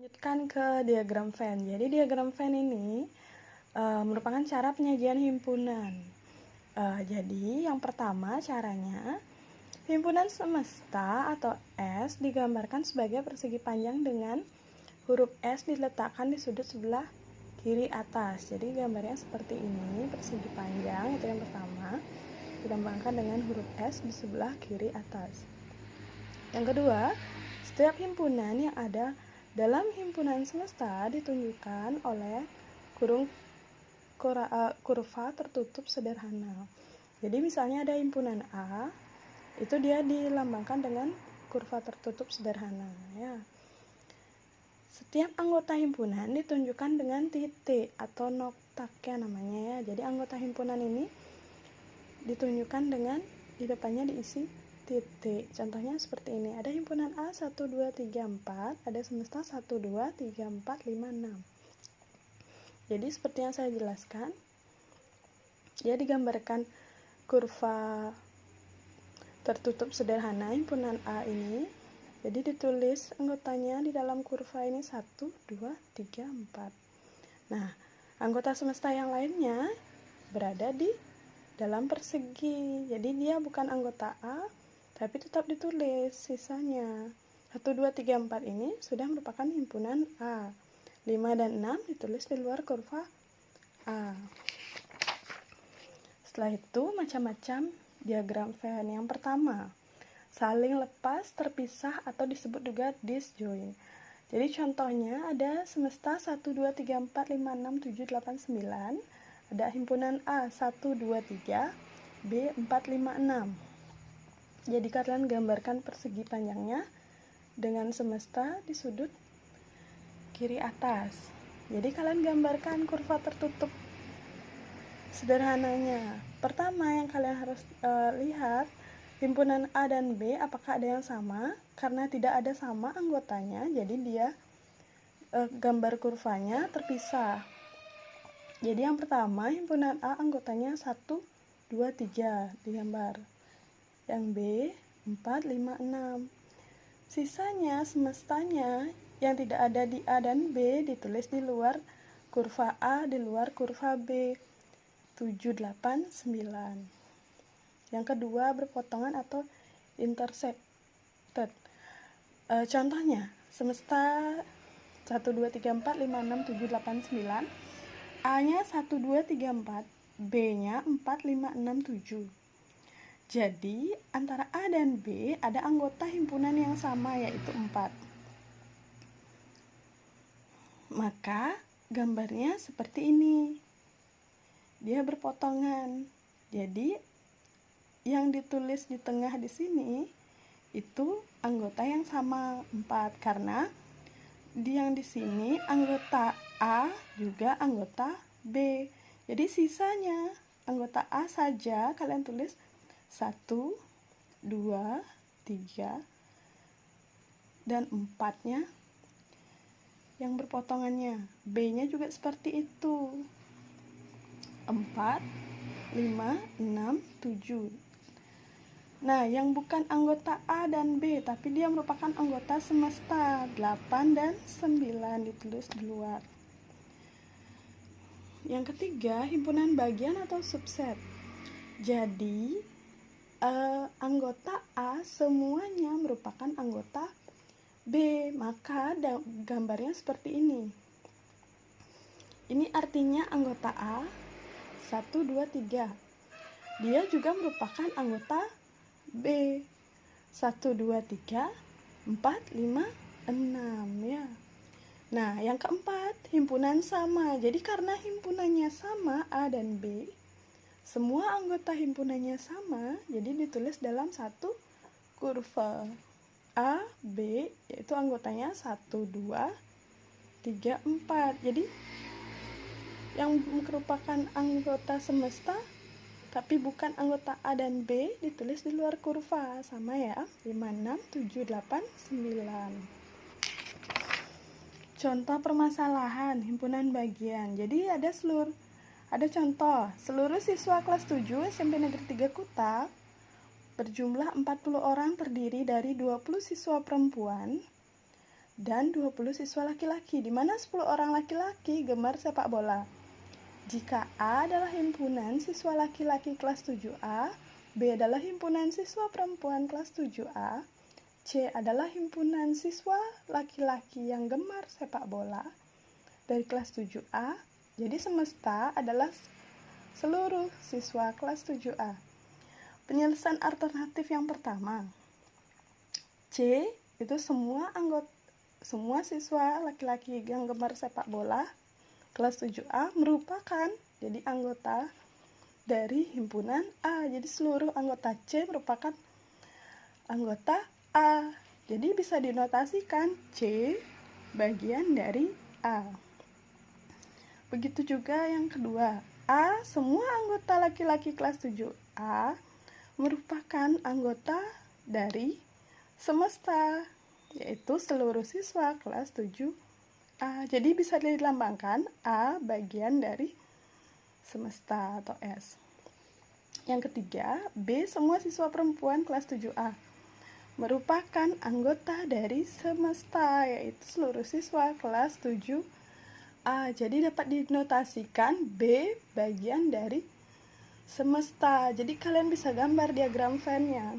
Lanjutkan ke diagram Venn. Jadi diagram Venn ini merupakan cara penyajian himpunan. Jadi yang pertama caranya, himpunan semesta atau S digambarkan sebagai persegi panjang dengan huruf S diletakkan di sudut sebelah kiri atas. Jadi gambarnya seperti ini, persegi panjang itu yang pertama, dilambangkan dengan huruf S di sebelah kiri atas. Yang kedua, setiap himpunan yang ada dalam himpunan semesta ditunjukkan oleh kurva tertutup sederhana. Jadi misalnya ada himpunan A, itu dia dilambangkan dengan kurva tertutup sederhana ya. Setiap anggota himpunan ditunjukkan dengan titik atau noktaknya namanya ya. Jadi anggota himpunan ini ditunjukkan dengan di depannya diisi titik. Contohnya seperti ini. Ada himpunan A 1 2 3 4, ada semesta 1 2 3 4 5 6. Jadi seperti yang saya jelaskan, dia digambarkan kurva tertutup sederhana himpunan A ini. Jadi ditulis anggotanya di dalam kurva ini 1 2 3 4. Nah, anggota semesta yang lainnya berada di dalam persegi. Jadi dia bukan anggota A, tapi tetap ditulis sisanya. 1 2 3 4 ini sudah merupakan himpunan A. 5 dan 6 ditulis di luar kurva A. Setelah itu macam-macam diagram Venn. Yang pertama, saling lepas, terpisah atau disebut juga disjoint. Jadi contohnya ada semesta 1 2 3 4 5 6 7 8 9. Ada himpunan A 1 2 3, B 4 5 6. Jadi kalian gambarkan persegi panjangnya dengan semesta di sudut kiri atas. Jadi kalian gambarkan kurva tertutup sederhananya. Pertama yang kalian harus lihat, himpunan A dan B apakah ada yang sama? Karena tidak ada sama anggotanya, jadi dia gambar kurvanya terpisah. Jadi yang pertama himpunan A anggotanya 1 2 3 digambar. Yang B 4 5 6. Sisanya semestanya yang tidak ada di A dan B ditulis di luar kurva A, di luar kurva B. 7 8 9. Yang kedua berpotongan atau intersected. Contohnya semesta 1 2 3 4 5 6 7 8 9. A-nya 1 2 3 4, B-nya 4 5 6 7. Jadi, antara A dan B ada anggota himpunan yang sama, yaitu 4. Maka, gambarnya seperti ini. Dia berpotongan. Jadi, yang ditulis di tengah di sini, itu anggota yang sama, 4. Karena, yang di sini anggota A juga anggota B. Jadi, sisanya anggota A saja kalian tulis 1, 2, 3, dan 4-nya yang berpotongannya. B-nya juga seperti itu. 4, 5, 6, 7. Nah, yang bukan anggota A dan B, tapi dia merupakan anggota semesta, 8 dan 9 ditulis di luar. Yang ketiga, himpunan bagian atau subset. Jadi, anggota A semuanya merupakan anggota B, maka gambarnya seperti ini. Ini artinya anggota A 1 2 3. Dia juga merupakan anggota B 1 2 3 4 5 6 ya. Nah, yang keempat, himpunan sama. Jadi karena himpunannya sama A dan B, semua anggota himpunannya sama, jadi ditulis dalam satu kurva. A, B, yaitu anggotanya 1, 2, 3, 4. Jadi, yang merupakan anggota semesta, tapi bukan anggota A dan B, ditulis di luar kurva. Sama ya, 5, 6, 7, 8, 9. Contoh permasalahan himpunan bagian. Jadi ada contoh, seluruh siswa kelas 7 SMP Negeri 3 Kuta berjumlah 40 orang terdiri dari 20 siswa perempuan dan 20 siswa laki-laki, di mana 10 orang laki-laki gemar sepak bola. Jika A adalah himpunan siswa laki-laki kelas 7A, B adalah himpunan siswa perempuan kelas 7A, C adalah himpunan siswa laki-laki yang gemar sepak bola dari kelas 7A, jadi semesta adalah seluruh siswa kelas 7A. Penyelesaian alternatif yang pertama, C itu semua siswa laki-laki yang gemar sepak bola kelas 7A merupakan jadi anggota dari himpunan A. Jadi seluruh anggota C merupakan anggota A. Jadi bisa dinotasikan C bagian dari A. Begitu juga yang kedua, A semua anggota laki-laki kelas 7A merupakan anggota dari semesta, yaitu seluruh siswa kelas 7A. Jadi bisa dilambangkan A bagian dari semesta atau S. Yang ketiga, B semua siswa perempuan kelas 7A merupakan anggota dari semesta, yaitu seluruh siswa kelas 7A. Jadi dapat dinotasikan B bagian dari semesta. Jadi kalian bisa gambar diagram Venn-nya.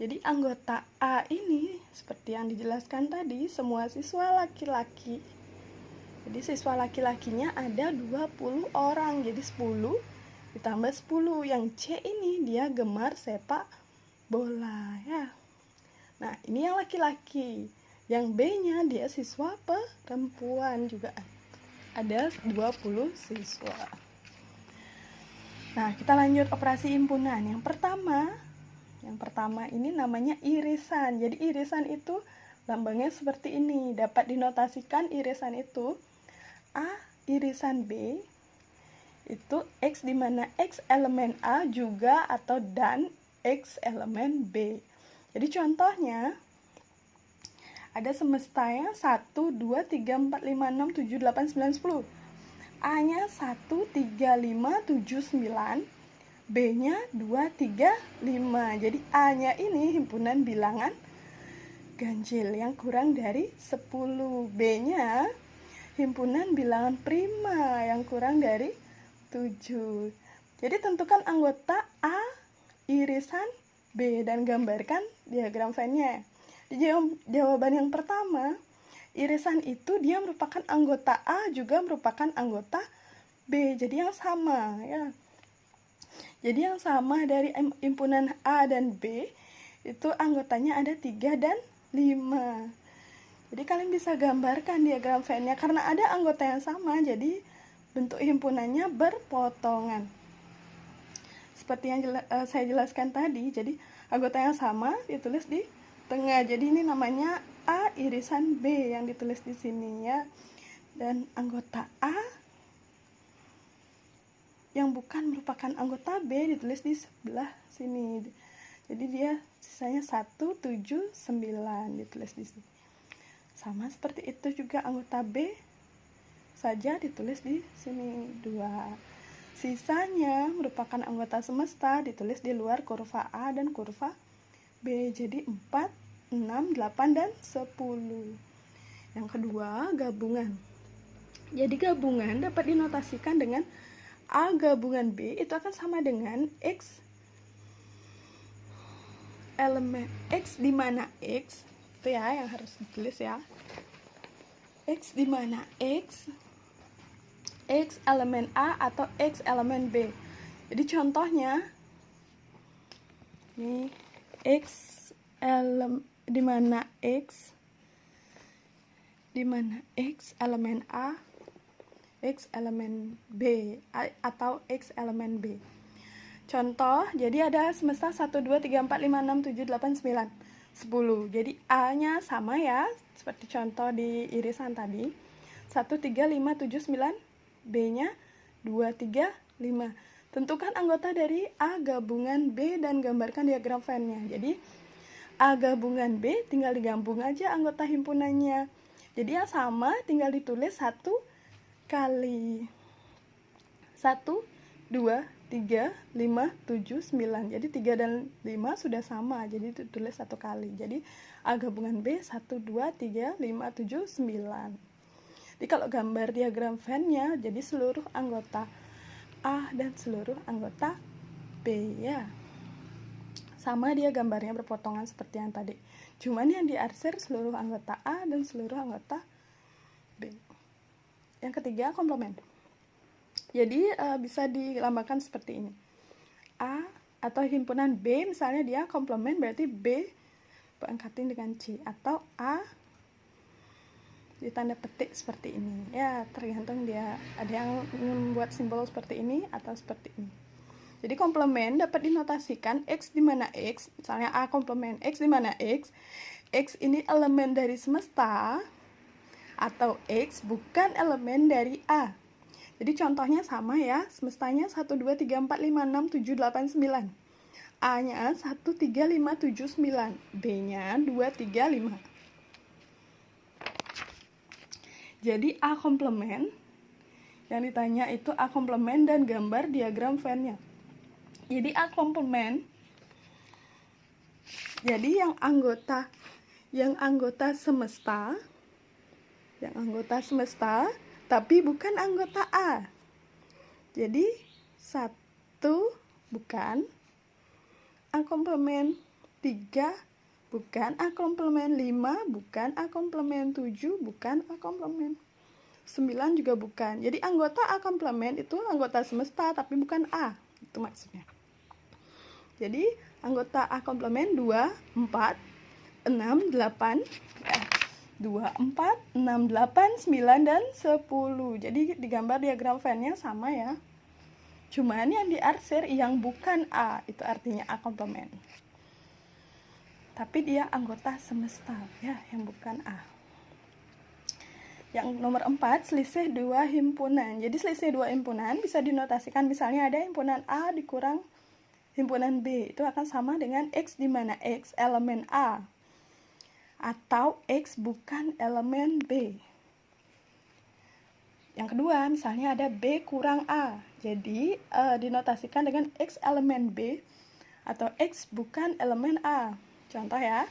Jadi anggota A ini seperti yang dijelaskan tadi, semua siswa laki-laki. Jadi siswa laki-lakinya ada 20 orang, jadi 10 ditambah 10. Yang C ini dia gemar sepak bola ya. Nah, ini yang laki-laki. Yang B-nya dia siswa perempuan, juga ada 20 siswa. Nah, kita lanjut operasi himpunan. Yang pertama ini namanya irisan. Jadi irisan itu lambangnya seperti ini. Dapat dinotasikan irisan itu A irisan B itu X, di mana X elemen A juga atau dan X elemen B. Jadi contohnya ada semestanya 1, 2, 3, 4, 5, 6, 7, 8, 9, 10. A-nya 1, 3, 5, 7, 9. B-nya 2, 3, 5. Jadi A-nya ini himpunan bilangan ganjil yang kurang dari 10. B-nya himpunan bilangan prima yang kurang dari 7. Jadi tentukan anggota A irisan B dan gambarkan diagram Venn-nya. Di jawaban yang pertama, irisan itu dia merupakan anggota A juga merupakan anggota B. Jadi yang sama ya. Jadi yang sama dari himpunan A dan B itu anggotanya ada 3 dan 5. Jadi kalian bisa gambarkan diagram Venn-nya karena ada anggota yang sama, jadi bentuk himpunannya berpotongan. Seperti yang saya jelaskan tadi, jadi anggota yang sama ditulis di tengah. Jadi ini namanya A irisan B yang ditulis di sini ya. Dan anggota A yang bukan merupakan anggota B ditulis di sebelah sini. Jadi dia sisanya 1, 7, 9 ditulis di sini. Sama seperti itu juga anggota B saja ditulis di sini 2. Sisanya merupakan anggota semesta ditulis di luar kurva A dan kurva B. Jadi 4, 6, 8 dan 10. Yang kedua, gabungan. Jadi gabungan dapat dinotasikan dengan A gabungan B itu akan sama dengan X elemen X, di mana X itu ya yang harus ditulis ya. X di mana X elemen A atau X elemen B. Jadi contohnya ini X di mana X elemen A, X elemen B atau X elemen B. Contoh, jadi ada semesta 1, 2, 3, 4, 5, 6, 7, 8, 9, 10. Jadi A-nya sama ya, seperti contoh di irisan tadi. 1, 3, 5, 7, 9. B-nya 2, 3, 5. Tentukan anggota dari A gabungan B dan gambarkan diagram Venn-nya. Jadi A gabungan B tinggal digabung aja anggota himpunannya. Jadi yang sama tinggal ditulis 1 kali 1, 2, 3, 5, 7, 9. Jadi 3 dan 5 sudah sama, jadi ditulis satu kali. Jadi A gabungan B 1, 2, 3, 5, 7, 9. Jadi kalau gambar diagram Venn-nya, jadi seluruh anggota A dan seluruh anggota B ya. Sama dia gambarnya berpotongan seperti yang tadi. Cuman yang diarsir seluruh anggota A dan seluruh anggota B. Yang ketiga, komplement. Jadi bisa dilambangkan seperti ini. A atau himpunan B, misalnya dia komplement, berarti B pangkatin dengan C. Atau A ditanda petik seperti ini. Ya, tergantung dia. Ada yang membuat simbol seperti ini atau seperti ini. Jadi komplement dapat dinotasikan X di mana X, misalnya A komplement X di mana X ini elemen dari semesta, atau X bukan elemen dari A. Jadi contohnya sama ya, semestanya 1, 2, 3, 4, 5, 6, 7, 8, 9. A-nya 1, 3, 5, 7, 9. B-nya 2, 3, 5. Jadi A komplement, yang ditanya itu A komplement dan gambar diagram Venn-nya. Jadi A komplement, jadi yang anggota semesta, tapi bukan anggota A. Jadi 1 bukan A komplement, 3 bukan A komplement, 5 bukan A komplement, 7 bukan A komplement, 9 juga bukan. Jadi anggota A komplement itu anggota semesta tapi bukan A, itu maksudnya. Jadi anggota A komplement 2, 4, 6, 8, 2, 4, 6, 8, 9, dan 10. Jadi digambar diagram Venn-nya sama ya. Cuman yang diarsir yang bukan A, itu artinya A komplement. Tapi dia anggota semesta ya, yang bukan A. Yang nomor 4, selisih 2 himpunan. Jadi selisih 2 himpunan bisa dinotasikan, misalnya ada himpunan A dikurang himpunan B, itu akan sama dengan X di mana X elemen A atau X bukan elemen B. Yang kedua, misalnya ada B kurang A. Jadi dinotasikan dengan X elemen B atau X bukan elemen A. Contoh ya.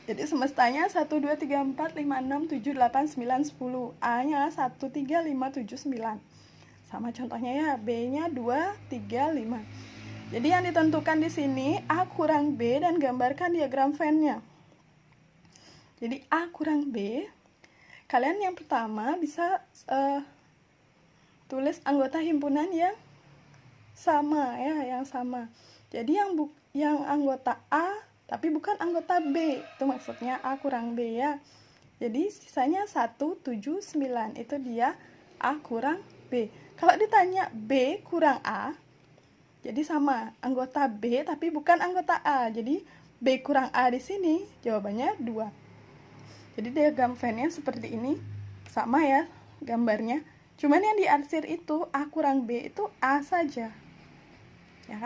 Jadi semestanya 1, 2, 3, 4, 5, 6, 7, 8, 9, 10. A-nya 1, 3, 5, 7, 9. Sama contohnya ya, B-nya 2, 3, 5. Jadi yang ditentukan di sini A kurang B dan gambarkan diagram Venn-nya. Jadi A kurang B, kalian yang pertama bisa tulis anggota himpunan yang sama ya, yang sama. Jadi yang anggota A tapi bukan anggota B, itu maksudnya A kurang B ya. Jadi sisanya 1, 7, 9, itu dia A kurang B. Kalau ditanya B kurang A, jadi sama, anggota B tapi bukan anggota A. Jadi B kurang A di sini jawabannya 2. Jadi diagram Venn-nya seperti ini, sama ya gambarnya. Cuman yang diarsir itu A kurang B itu A saja, ya kan?